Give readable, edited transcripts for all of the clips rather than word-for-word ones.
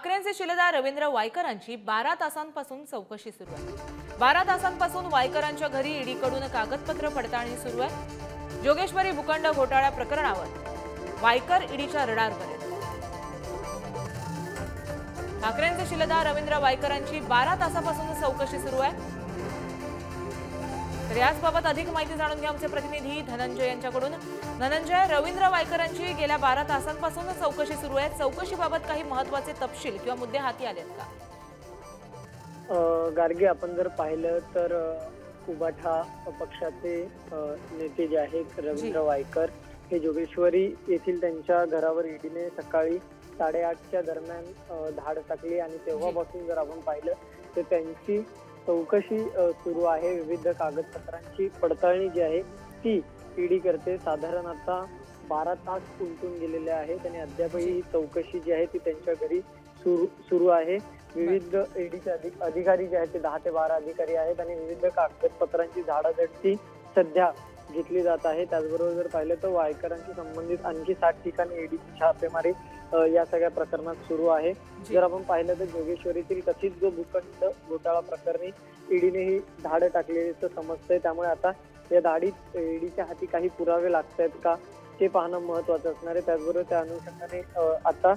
ठाकरेंचे शिलेदार रवींद्र वायकरांची 12 तासांपासून चौकशी सुरू आहे। 12 तासांपासून वायकरांच्या घरी ईडीकडून कागदपत्र पडताळणी सुरू आहे। जोगेश्वरी भूखंड घोटाळा प्रकरणावर वायकर ईडीच्या रडारवर आहेत। ठाकरेंचे शिलेदार रवींद्र वायकरांची 12 तासापासून चौकशी सुरू आहे। तर याबाबत अधिक माहिती जाणून घ्या आमचे प्रतिनिधी धनंजय यांच्याकडून। धनंजय, रवींद्र वायकरांची गेल्या 12 तासांपासून चौकशी सुरू आहे। चौकशीबाबत काही महत्त्वाचे तपशील किंवा मुद्दे हाती आलेत का? गार्गे, आपण जर पाहिलं तर उबाठा पक्षाचे नेते जे आहेत रवींद्र वायकर हे जोगेश्वरी येथील त्यांच्या घरावर ईडीने सकाळी 8:30च्या दरम्यान धाड टाकली आणि तेव्हापासून जर आपण पाहिलं तर त्यांची चौकशी सुरू आहे। विविध कागदपत्रांची पडताळणी जी आहे ती ईडी करते। साधारण आता 12 तास उलटून गेलेले आहेत आणि अद्यापही ही चौकशी जी आहे ती त्यांच्या घरी सुरू आहे। विविध ईडीचे अधिकारी जे आहेत ते 10 ते 12 अधिकारी आहेत आणि विविध कागदपत्रांची झाडाझडती सध्या घेतली जात आहे। त्याचबरोबर जर पाहिलं तर वायकरांशी संबंधित आणखी 60 ठिकाणी ईडीची छापेमारी या सगळ्या प्रकरणात सुरू आहे। जर आपण पाहिलं तर जोगेश्वरीतील कथित जो भूखंड घोटाळा प्रकरणी ईडीने ही धाड टाकलेली समजतंय। त्यामुळे आता या धाडीत ईडीच्या हाती काही पुरावे लागत आहेत का ते पाहणं महत्वाचं असणार आहे। त्याचबरोबर त्या अनुषंगाने आता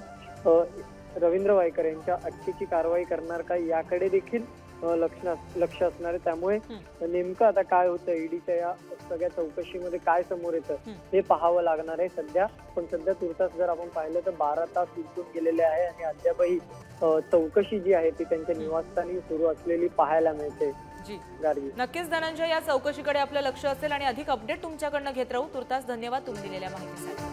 रवींद्र वायकर यांच्या अटकेची कारवाई करणार का याकडे देखील लक्ष असणार आहे। त्यामुळे नेमकं आता काय होतं ईडीच्या या सगळ्या चौकशीमध्ये काय समोर येतं हे पाहावं लागणार आहे सध्या तुर्तास जर आपण पाहिलं तर 12 तास उलटून गेलेले आहे आणि अद्यापही चौकशी जी आहे ती त्यांच्या निवासस्थानी सुरू असलेली पाहायला मिळते। गार्गी, नक्कीच धनंजय, या चौकशीकडे आपलं लक्ष असेल आणि अधिक अपडेट तुमच्याकडनं घेत राहू। तुर्तास धन्यवाद तुम्ही दिलेल्या माहितीसाठी।